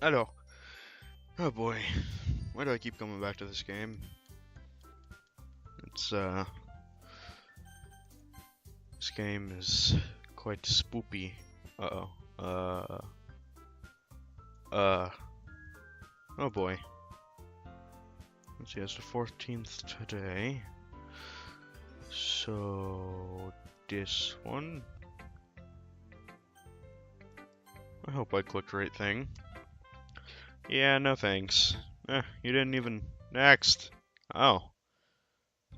Hello. Oh boy. Why do I keep coming back to this game? It's, this game is quite spoopy. Uh-oh. Oh boy. Let's see, it's the 14th today. So, this one. I hope I clicked the right thing. Yeah, no thanks. You didn't even... Next! Oh.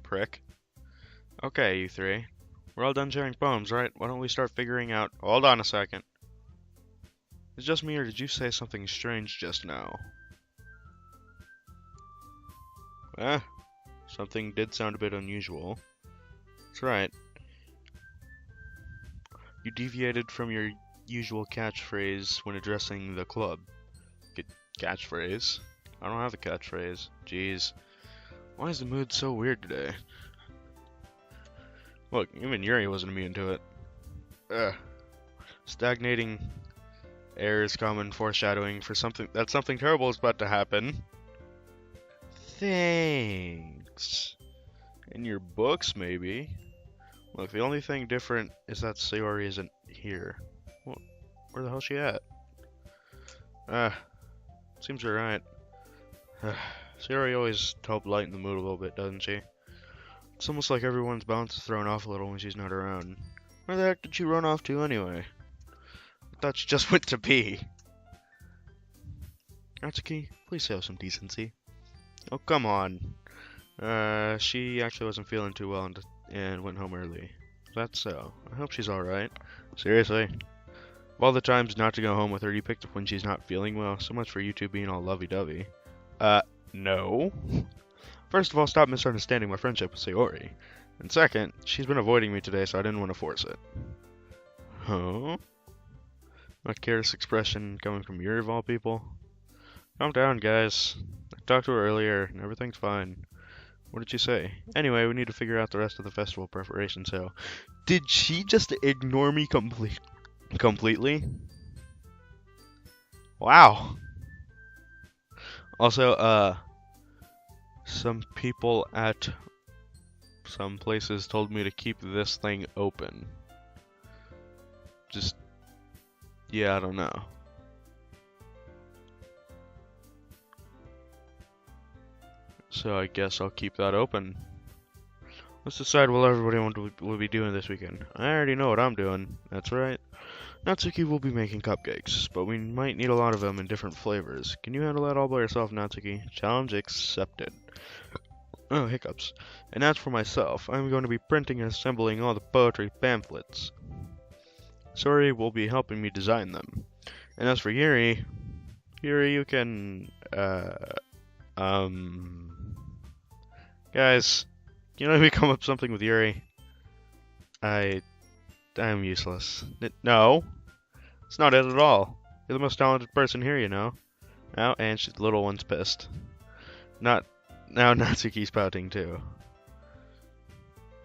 Prick. Okay, you three. We're all done sharing poems, right? Why don't we start figuring out... Hold on a second. Is it just me, or did you say something strange just now? Something did sound a bit unusual. That's right. You deviated from your usual catchphrase when addressing the club. Catchphrase? I don't have a catchphrase. Jeez. Why is the mood so weird today? Look, even Yuri wasn't immune to it. Stagnating air is common foreshadowing for something terrible is about to happen. Thanks. In your books, maybe. Look, the only thing different is that Sayori isn't here. Well, where the hell's she at? Seems alright. Sayori always helps lighten the mood a little bit, doesn't she? It's almost like everyone's balance is thrown off a little when she's not around. Where the heck did she run off to anyway? I thought she just went to pee. Natsuki, please have some decency. Oh, come on. She actually wasn't feeling too well and went home early. That's so. I hope she's alright. Seriously. Of all the times not to go home with her, you picked up when she's not feeling well. So much for you two being all lovey-dovey. No. First of all, stop misunderstanding my friendship with Sayori. And second, she's been avoiding me today, so I didn't want to force it. Huh? Not careless expression coming from Yuri of all people? Calm down, guys. I talked to her earlier, and everything's fine. What did she say? Anyway, we need to figure out the rest of the festival preparation, so... Did she just ignore me completely? Wow. Also, some people at some places told me to keep this thing open. Just... yeah, I don't know. So I guess I'll keep that open. Let's decide what everybody will be doing this weekend. I already know what I'm doing. That's right. Natsuki will be making cupcakes, but we might need a lot of them in different flavors. Can you handle that all by yourself, Natsuki? Challenge accepted. Oh, hiccups. And as for myself, I'm going to be printing and assembling all the poetry pamphlets. Sori will be helping me design them. And as for Yuri, you can, guys, can you let me come up with something with Yuri? I'm useless. No, it's not it at all. You're the most talented person here, you know. Oh, and the little one's pissed. Now Natsuki's pouting too.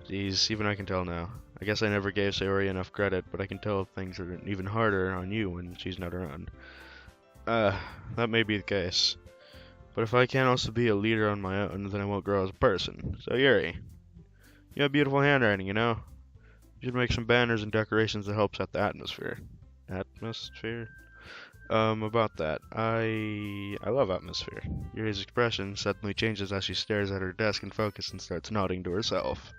Jeez, even I can tell now. I guess I never gave Sayori enough credit, but I can tell things are even harder on you when she's not around. That may be the case. But if I can't also be a leader on my own, then I won't grow as a person. So Yuri, you have beautiful handwriting, you know? You should make some banners and decorations that help set the atmosphere. About that. I love atmosphere. Yuri's expression suddenly changes as she stares at her desk in focus and starts nodding to herself.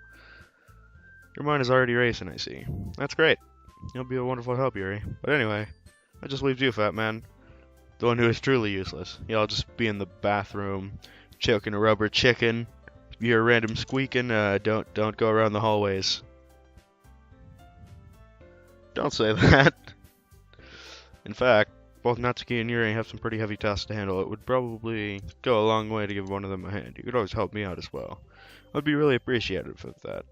Your mind is already racing, I see. That's great. You'll be a wonderful help, Yuri. But anyway, that just leaves you, fat man. The one who is truly useless. I'll just be in the bathroom, choking a rubber chicken. If you're random squeaking, don't go around the hallways. Don't say that. In fact, both Natsuki and Yuri have some pretty heavy tasks to handle. It would probably go a long way to give one of them a hand. You could always help me out as well. I'd be really appreciative of that.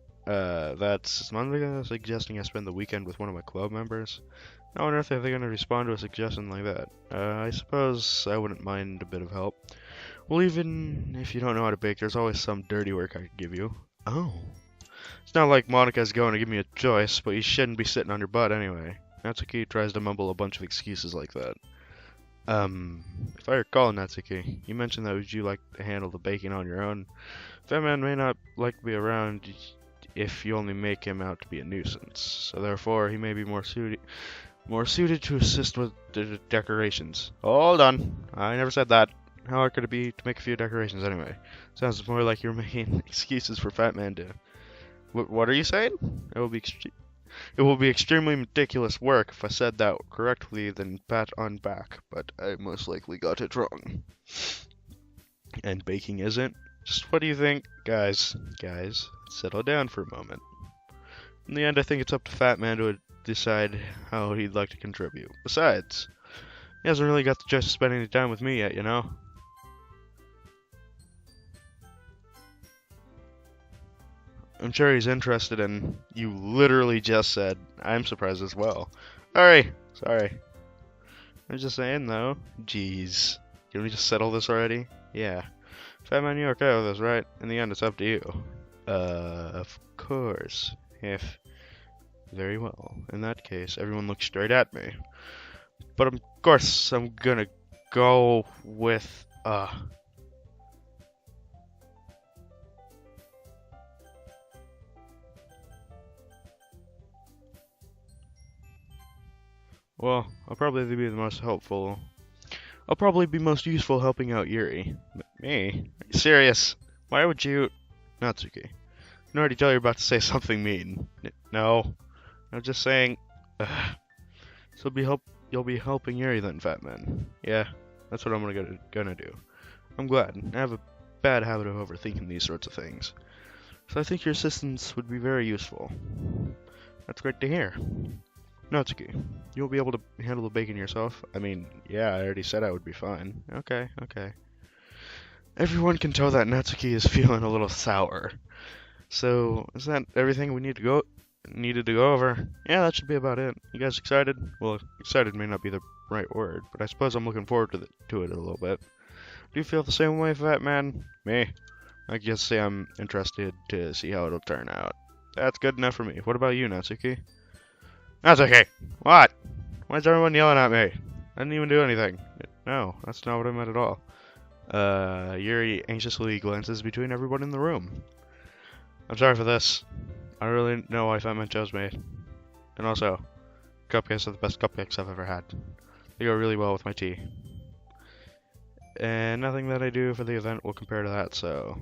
That's Monday suggesting I spend the weekend with one of my club members. How on earth are they going to respond to a suggestion like that? I suppose I wouldn't mind a bit of help. Well, even if you don't know how to bake, there's always some dirty work I could give you. Oh. It's not like Monika's going to give me a choice, but you shouldn't be sitting on your butt anyway. Natsuki tries to mumble a bunch of excuses like that. If I recall, Natsuki, you mentioned that would you like to handle the baking on your own. That man may not like to be around if you only make him out to be a nuisance. So therefore, he may be more suited to assist with the decorations. Hold on, I never said that. How hard could it be to make a few decorations anyway? Sounds more like you're making excuses for Fat Man to. What are you saying? It will be extremely ridiculous work if I said that correctly, then pat on back, but I most likely got it wrong. And baking isn't? Just what do you think? Guys, settle down for a moment. In the end, I think it's up to Fat Man to decide how he'd like to contribute. Besides, he hasn't really got the choice to spend any time with me yet, you know? I'm sure he's interested in. You literally just said. I'm surprised as well. Sorry. I'm just saying though. Jeez. Can we just settle this already? Yeah. Fat Man, you're okay with this, right? In the end, it's up to you. Of course. Very well. In that case, everyone looks straight at me. But of course, I'm gonna go with, well, I'll probably be most useful helping out Yuri. Me? Are you serious? Why would you? Natsuki. I can already tell you're about to say something mean. No. I'm just saying. So you'll be helping Yuri then, Fat Man. Yeah, that's what I'm gonna do. I'm glad. I have a bad habit of overthinking these sorts of things. So I think your assistance would be very useful. That's great to hear. Natsuki, you'll be able to handle the bacon yourself? I mean, yeah, I already said I would be fine. Okay. Everyone can tell that Natsuki is feeling a little sour. So, is that everything we needed to go over? Yeah, that should be about it. You guys excited? Well, excited may not be the right word, but I suppose I'm looking forward to it a little bit. Do you feel the same way, Fat Man? Me? I guess say I'm interested to see how it'll turn out. That's good enough for me. What about you, Natsuki? That's okay. What? Why is everyone yelling at me? I didn't even do anything. No, that's not what I meant at all. Yuri anxiously glances between everyone in the room. I'm sorry for this. I don't really know why Fat Man chose me. And also, cupcakes are the best cupcakes I've ever had. They go really well with my tea. And nothing that I do for the event will compare to that, so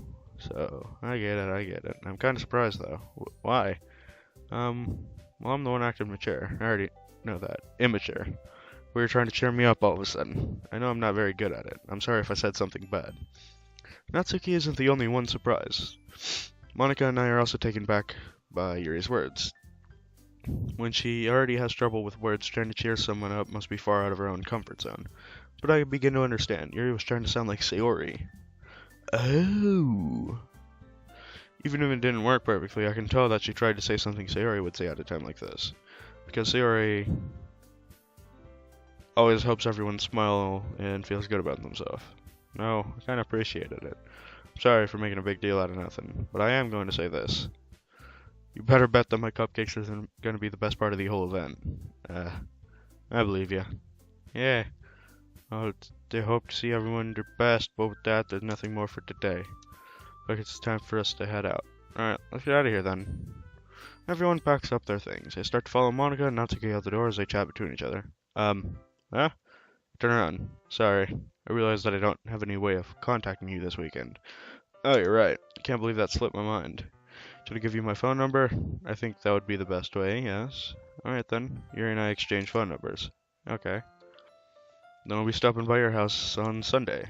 I get it. I'm kind of surprised though. Why? Well, I'm the one acting mature. I already know that. Immature. We were trying to cheer me up all of a sudden. I know I'm not very good at it. I'm sorry if I said something bad. Natsuki isn't the only one surprised. Monica and I are also taken back by Yuri's words. When she already has trouble with words, trying to cheer someone up must be far out of her own comfort zone. But I begin to understand. Yuri was trying to sound like Sayori. Oh. Even if it didn't work perfectly, I can tell that she tried to say something Sayori would say at a time like this. Because Sayori always helps everyone smile and feels good about themselves. No, I kind of appreciated it. I'm sorry for making a big deal out of nothing, but I am going to say this. You better bet that my cupcakes are going to be the best part of the whole event. I believe you. Yeah. They hope to see everyone their best, but with that, there's nothing more for today. Look, it's time for us to head out. Alright, let's get out of here then. Everyone packs up their things. They start to follow Monica and Natsuki out the door as they chat between each other. Huh? Turn around. Sorry. I realize that I don't have any way of contacting you this weekend. Oh, you're right. I can't believe that slipped my mind. Should I give you my phone number? I think that would be the best way, yes. Alright then. Yuri and I exchange phone numbers. Okay. Then I'll be stopping by your house on Sunday.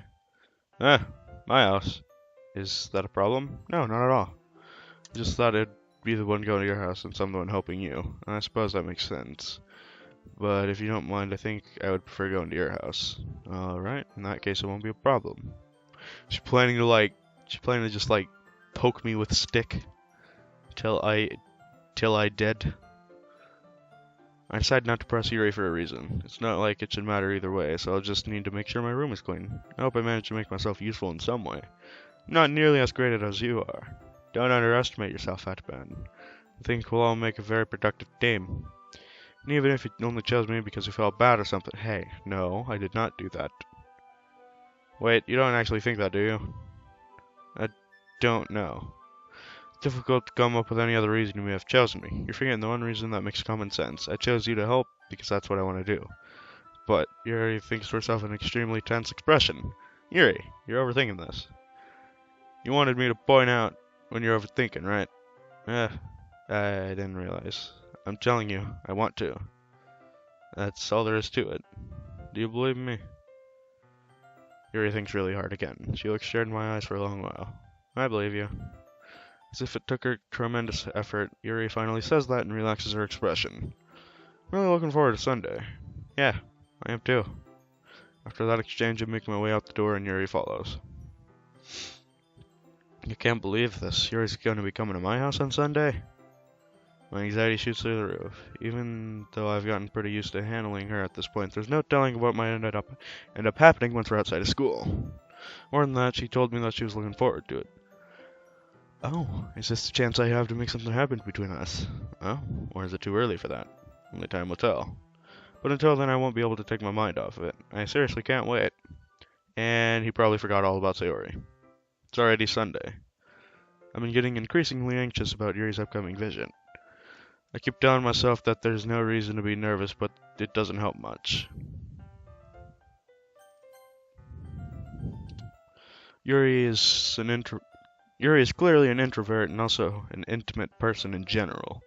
My house. Is that a problem? No, not at all. I just thought it'd be the one going to your house and I'm the one helping you. And I suppose that makes sense. But if you don't mind, I think I would prefer going to your house. Alright, in that case it won't be a problem. She's planning to just like poke me with a stick till I dead. I decided not to press Yuri for a reason. It's not like it should matter either way, so I'll just need to make sure my room is clean. I hope I managed to make myself useful in some way. I'm not nearly as great at it as you are. Don't underestimate yourself, Fat Man. I think we'll all make a very productive team. And even if he only chose me because he felt bad or something. Hey, no, I did not do that. Wait, you don't actually think that, do you? I don't know. It's difficult to come up with any other reason you may have chosen me. You're forgetting the one reason that makes common sense. I chose you to help because that's what I want to do. But Yuri thinks to herself an extremely tense expression. Yuri, you're overthinking this. You wanted me to point out when you're overthinking, right? I didn't realize. I'm telling you, I want to. That's all there is to it. Do you believe me? Yuri thinks really hard again. She looks straight in my eyes for a long while. I believe you. As if it took her tremendous effort, Yuri finally says that and relaxes her expression. I'm really looking forward to Sunday. Yeah, I am too. After that exchange, I make my way out the door and Yuri follows. I can't believe this. Yuri's going to be coming to my house on Sunday? My anxiety shoots through the roof. Even though I've gotten pretty used to handling her at this point, there's no telling what might end up happening once we're outside of school. More than that, she told me that she was looking forward to it. Oh, is this the chance I have to make something happen between us? Oh, or is it too early for that? Only time will tell. But until then, I won't be able to take my mind off of it. I seriously can't wait. And he probably forgot all about Sayori. It's already Sunday. I've been getting increasingly anxious about Yuri's upcoming visit. I keep telling myself that there's no reason to be nervous, but it doesn't help much. Yuri is clearly an introvert and also an intimate person in general.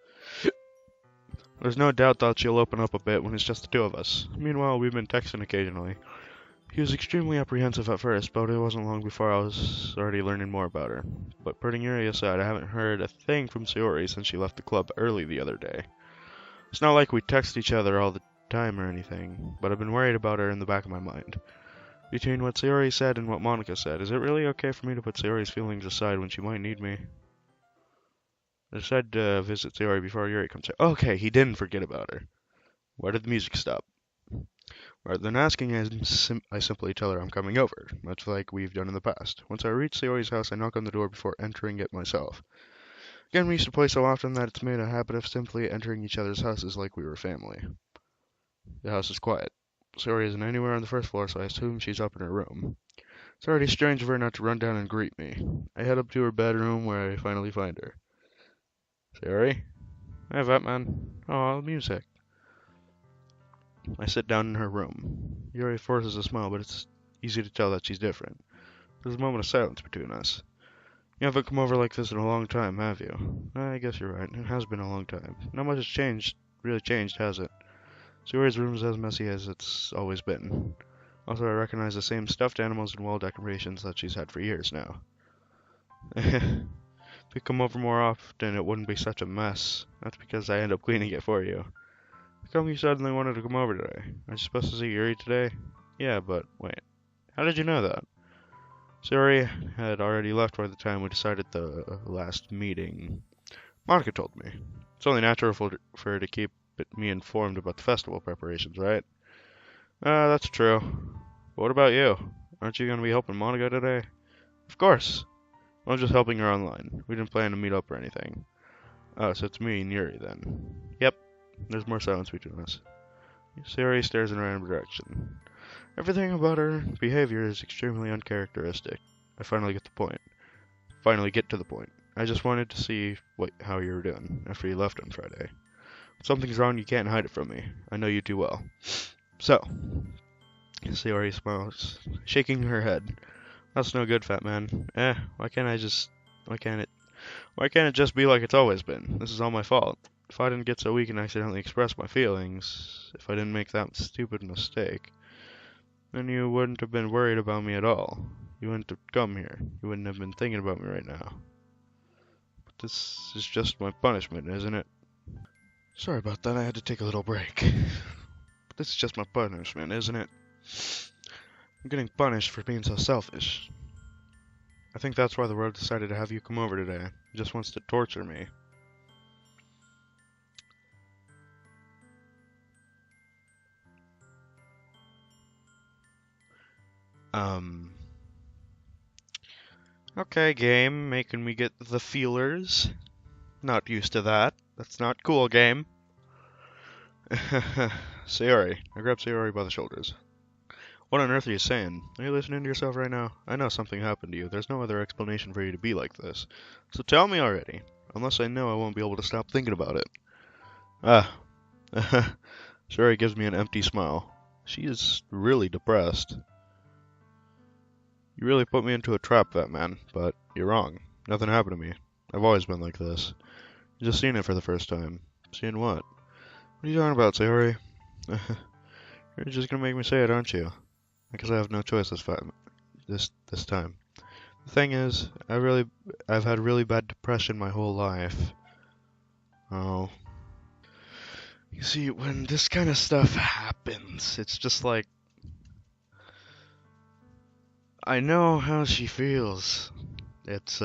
There's no doubt that she'll open up a bit when it's just the two of us. Meanwhile, we've been texting occasionally. He was extremely apprehensive at first, but it wasn't long before I was already learning more about her. But putting Yuri aside, I haven't heard a thing from Sayori since she left the club early the other day. It's not like we text each other all the time or anything, but I've been worried about her in the back of my mind. Between what Sayori said and what Monica said, is it really okay for me to put Sayori's feelings aside when she might need me? I decided to visit Sayori before Yuri comes here. Okay, he didn't forget about her. Why did the music stop? Rather than asking, I simply tell her I'm coming over, much like we've done in the past. Once I reach Sayori's house, I knock on the door before entering it myself. Again, we used to play so often that it's made a habit of simply entering each other's houses like we were family. The house is quiet. Sayori isn't anywhere on the first floor, so I assume she's up in her room. It's already strange of her not to run down and greet me. I head up to her bedroom, where I finally find her. Sayori? Hey, Batman. Oh, music. I sit down in her room. Yuri forces a smile, but it's easy to tell that she's different. There's a moment of silence between us. You haven't come over like this in a long time, have you? I guess you're right. It has been a long time. Not much has really changed, has it? Sayori's room is as messy as it's always been. Also, I recognize the same stuffed animals and wall decorations that she's had for years now. If you come over more often, it wouldn't be such a mess. That's because I end up cleaning it for you. How come you suddenly wanted to come over today? Aren't you supposed to see Yuri today? Yeah, but wait. How did you know that? Sayori had already left by the time we decided the last meeting. Monica told me. It's only natural for her to keep me informed about the festival preparations, right? That's true. But what about you? Aren't you going to be helping Monica today? Of course. I'm just helping her online. We didn't plan to meet up or anything. Oh, so it's me and Yuri then. Yep. There's more silence between us. Sayori stares in a random direction. Everything about her behavior is extremely uncharacteristic. I finally get to the point. I just wanted to see how you were doing after you left on Friday. If something's wrong, you can't hide it from me. I know you too well. So, Sayori smiles, shaking her head. That's no good, fat man. Why can't it just be like it's always been? This is all my fault. If I didn't get so weak and accidentally express my feelings, if I didn't make that stupid mistake, then you wouldn't have been worried about me at all. You wouldn't have come here. You wouldn't have been thinking about me right now. But this is just my punishment, isn't it? Sorry about that, I had to take a little break. But this is just my punishment, isn't it? I'm getting punished for being so selfish. I think that's why the world decided to have you come over today. It just wants to torture me. Okay, game, making me get the feelers. Not used to that. That's not cool, game. Sayori. I grabbed Sayori by the shoulders. What on earth are you saying? Are you listening to yourself right now? I know something happened to you. There's no other explanation for you to be like this. So tell me already. Unless I know, I won't be able to stop thinking about it. Ah. Sayori gives me an empty smile. She is really depressed. You really put me into a trap, Fat Man, but you're wrong. Nothing happened to me. I've always been like this. You just seen it for the first time. Seeing what? What are you talking about, Sayori? You're just gonna make me say it, aren't you? Because I have no choice this time. The thing is, I've had really bad depression my whole life. Oh. You see, when this kind of stuff happens, it's just like, I know how she feels. It's,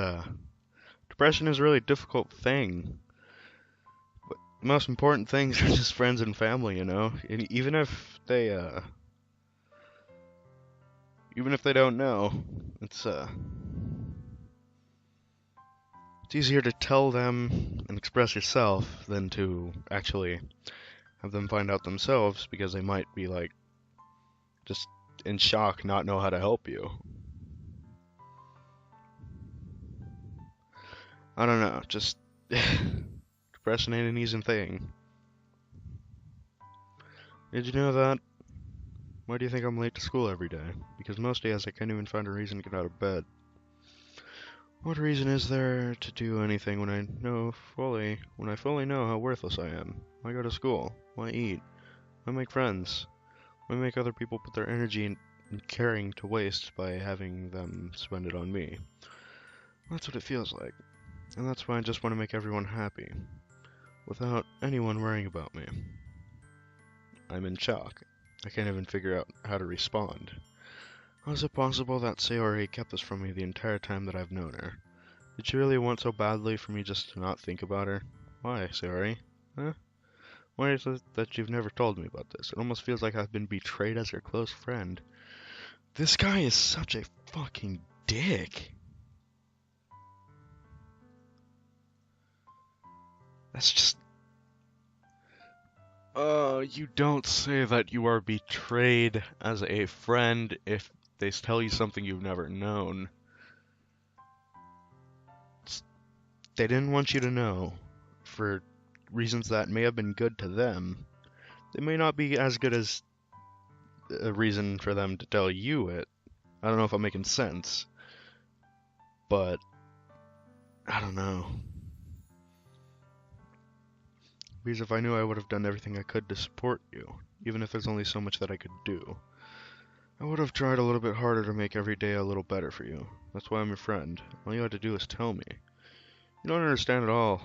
depression is a really difficult thing. But the most important things are just friends and family, you know? And even if they don't know, it's, it's easier to tell them and express yourself than to actually have them find out themselves, because they might be like, just in shock, not know how to help you. I don't know, just depression ain't an easy thing. Did you know that? Why do you think I'm late to school every day? Because most days I can't even find a reason to get out of bed. What reason is there to do anything when I fully know how worthless I am? Why go to school? Why eat? Why make friends? Why make other people put their energy and caring to waste by having them spend it on me? That's what it feels like. And that's why I just want to make everyone happy, without anyone worrying about me. I'm in shock. I can't even figure out how to respond. How is it possible that Sayori kept this from me the entire time that I've known her? Did she really want so badly for me just to not think about her? Why, Sayori? Huh? Why is it that you've never told me about this? It almost feels like I've been betrayed as your close friend. This guy is such a fucking dick. That's just... you don't say that you are betrayed as a friend if they tell you something you've never known. They didn't want you to know, for reasons that may have been good to them. They may not be as good as a reason for them to tell you it. I don't know if I'm making sense, but I don't know. Because if I knew, I would have done everything I could to support you, even if there's only so much that I could do. I would have tried a little bit harder to make every day a little better for you. That's why I'm your friend. All you had to do is tell me. You don't understand at all.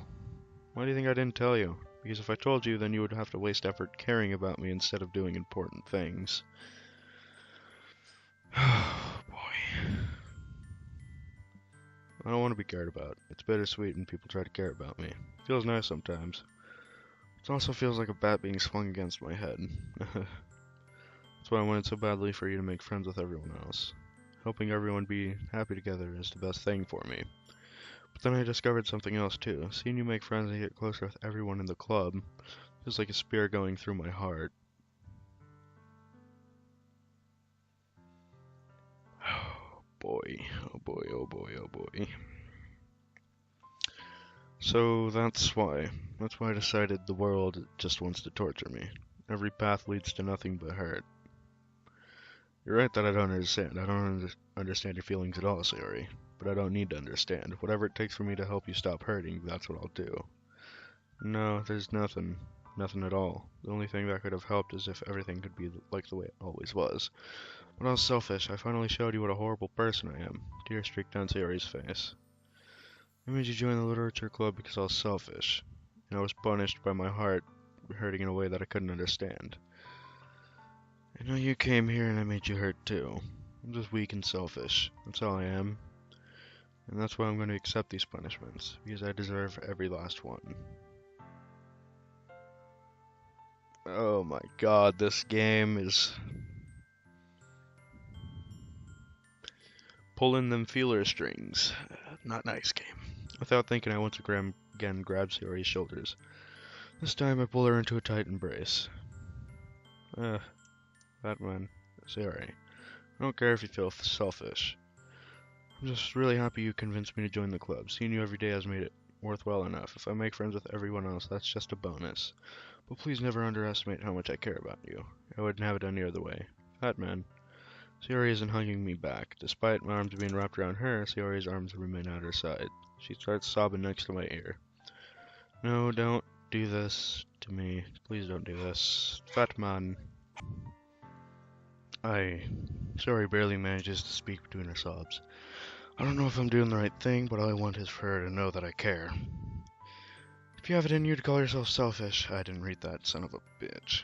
Why do you think I didn't tell you? Because if I told you, then you would have to waste effort caring about me instead of doing important things. Oh, boy. I don't want to be cared about. It's bittersweet when people try to care about me. It feels nice sometimes. It also feels like a bat being swung against my head. That's why I wanted so badly for you to make friends with everyone else. Helping everyone be happy together is the best thing for me. But then I discovered something else too. Seeing you make friends and get closer with everyone in the club feels like a spear going through my heart. Oh boy, oh boy, oh boy, oh boy. So that's why I decided the world just wants to torture me. Every path leads to nothing but hurt. You're right that I don't understand. I don't understand your feelings at all, Sayori. But I don't need to understand. Whatever it takes for me to help you stop hurting, that's what I'll do. No, there's nothing. Nothing at all. The only thing that could have helped is if everything could be like the way it always was. But I was selfish. I finally showed you what a horrible person I am. Tears streaked down Sayori's face. I made you join the literature club because I was selfish. And I was punished by my heart hurting in a way that I couldn't understand. I know you came here and I made you hurt too. I'm just weak and selfish. That's all I am. And that's why I'm going to accept these punishments, because I deserve every last one. Oh my god, this game is pulling them feeler strings. Not nice game. Without thinking, I once again grabbed Sayori's shoulders. This time I pull her into a tight embrace. Batman, sorry. I don't care if you feel selfish. I'm just really happy you convinced me to join the club. Seeing you every day has made it worthwhile enough. If I make friends with everyone else, that's just a bonus. But please never underestimate how much I care about you. I wouldn't have it any other way. Batman. Sayori isn't hugging me back. Despite my arms being wrapped around her, Sayori's arms remain at her side. She starts sobbing next to my ear. No, don't do this to me. Please don't do this. Batman. Sayori barely manages to speak between her sobs. I don't know if I'm doing the right thing, but all I want is for her to know that I care. If you have it in you to call yourself selfish, I didn't read that, son of a bitch.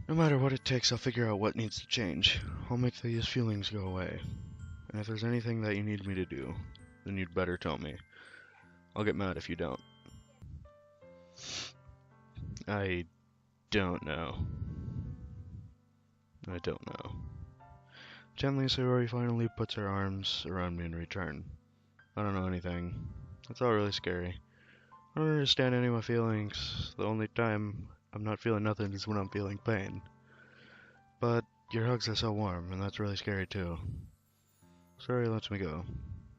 No matter what it takes, I'll figure out what needs to change. I'll make these feelings go away. And if there's anything that you need me to do, then you'd better tell me. I'll get mad if you don't. I don't know. I don't know. Gently, Sayori finally puts her arms around me in return. I don't know anything. It's all really scary. I don't understand any of my feelings. The only time I'm not feeling nothing is when I'm feeling pain. But your hugs are so warm, and that's really scary too. Sayori lets me go.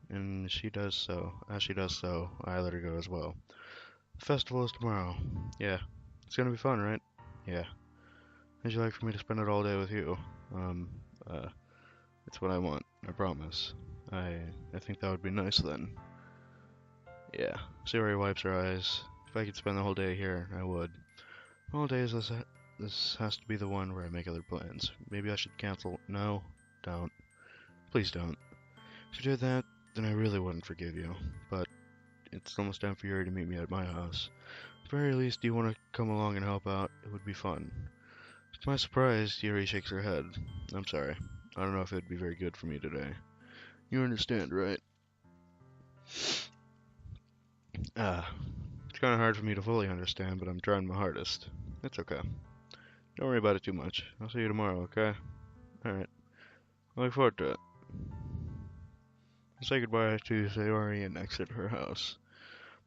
And as she does so, I let her go as well. The festival is tomorrow. Yeah. It's gonna be fun, right? Yeah. How'd you like for me to spend it all day with you? It's what I want, I promise. I think that would be nice then. Yeah. Sayori wipes her eyes. If I could spend the whole day here, I would. All days this has to be the one where I make other plans. Maybe I should cancel. No, don't. Please don't. If you did that, then I really wouldn't forgive you. But it's almost time for Yuri to meet me at my house. At the very least, do you want to come along and help out? It would be fun. To my surprise, Yuri shakes her head. I'm sorry. I don't know if it'd be very good for me today. You understand, right? It's kind of hard for me to fully understand, but I'm trying my hardest. It's okay. Don't worry about it too much. I'll see you tomorrow, okay? Alright. I look forward to it. I say goodbye to Sayori and exit her house.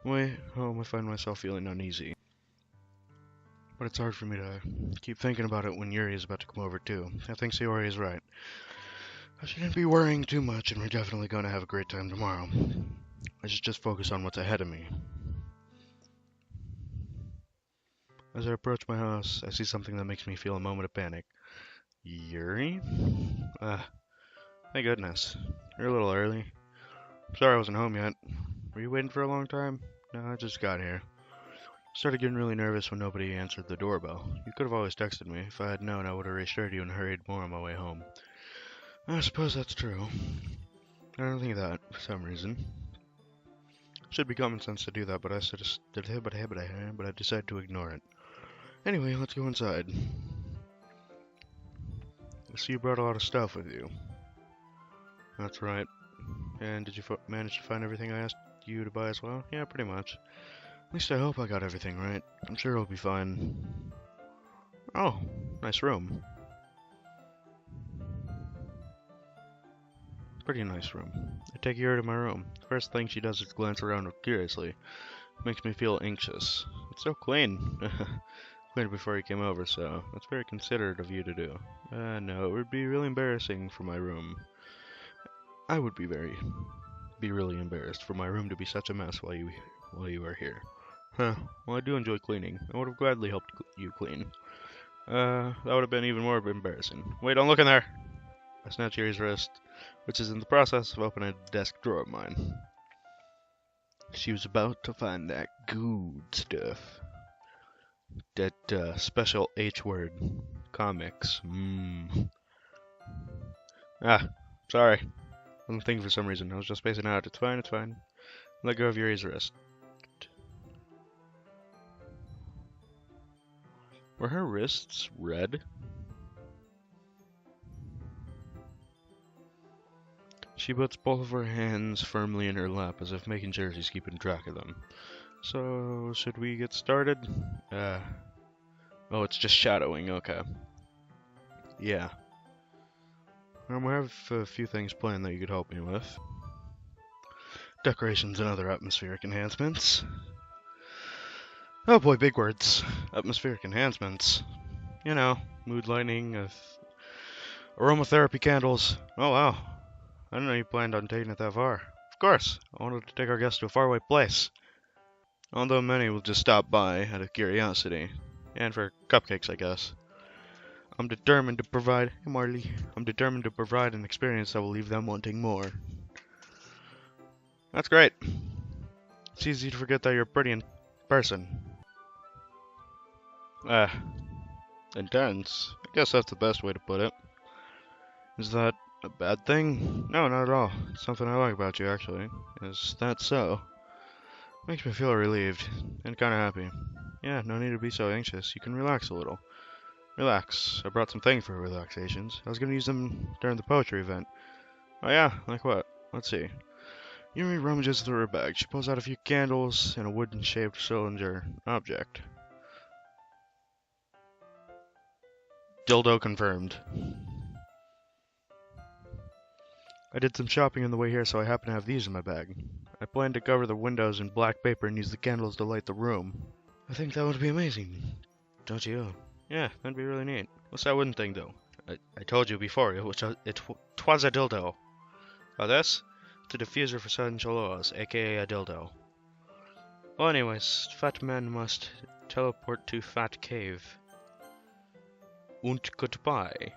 On my way home, I find myself feeling uneasy. But it's hard for me to keep thinking about it when Yuri is about to come over too. I think Sayori is right. I shouldn't be worrying too much, and we're definitely going to have a great time tomorrow. I should just focus on what's ahead of me. As I approach my house, I see something that makes me feel a moment of panic. Yuri? Thank goodness. You're a little early. Sorry I wasn't home yet. Were you waiting for a long time? No, I just got here. Started getting really nervous when nobody answered the doorbell. You could have always texted me. If I had known, I would have reassured you and hurried more on my way home. I suppose that's true. I don't think that, for some reason. Should be common sense to do that, but I decided to ignore it. Anyway, let's go inside. I see you brought a lot of stuff with you. That's right. And did you manage to find everything I asked you to buy as well? Yeah, pretty much. At least I hope I got everything right. I'm sure it'll be fine. Oh, nice room. Pretty nice room. I take her to my room. The first thing she does is glance around curiously. It makes me feel anxious. It's so clean. Cleaned before you came over, so that's very considerate of you to do. No, it would be really embarrassing for my room. I would be really embarrassed for my room to be such a mess while you are here. Huh, well I do enjoy cleaning. I would have gladly helped you clean. That would have been even more embarrassing. Wait, don't look in there! I snatch Yuri's wrist, which is in the process of opening a desk drawer of mine. She was about to find that good stuff. That, special H word. Comics. Sorry. I'm thinking for some reason. I was just spacing out. It's fine, it's fine. Let go of Yuri's wrist. Were her wrists red? She puts both of her hands firmly in her lap as if making sure she's keeping track of them. So, should we get started? Oh, it's just shadowing, okay. Yeah. I have a few things planned that you could help me with. Decorations and other atmospheric enhancements. Oh boy, big words. Atmospheric enhancements. You know, mood lighting, aromatherapy candles. Oh wow, I didn't know you planned on taking it that far. Of course, I wanted to take our guests to a faraway place. Although many will just stop by out of curiosity. And for cupcakes, I guess. I'm determined to provide... Hey, Marley. I'm determined to provide an experience that will leave them wanting more. That's great. It's easy to forget that you're pretty in person. Intense. I guess that's the best way to put it. Is that a bad thing? No, not at all. It's something I like about you, actually. Is that so? Makes me feel relieved. And kinda happy. Yeah, no need to be so anxious. You can relax a little. Relax. I brought some things for relaxations. I was gonna use them during the poetry event. Oh yeah? Like what? Let's see. Yumi rummages through her bag. She pulls out a few candles and a wooden-shaped cylinder object. Dildo confirmed. I did some shopping on the way here, so I happen to have these in my bag. I plan to cover the windows in black paper and use the candles to light the room. I think that would be amazing. Don't you? Yeah, that'd be really neat. What's that wooden thing, though? I told you before, it was a dildo. Oh, this? It's a diffuser for essential oils, aka a dildo. Well, anyways, Fat Man must teleport to Fat Cave. Und goodbye.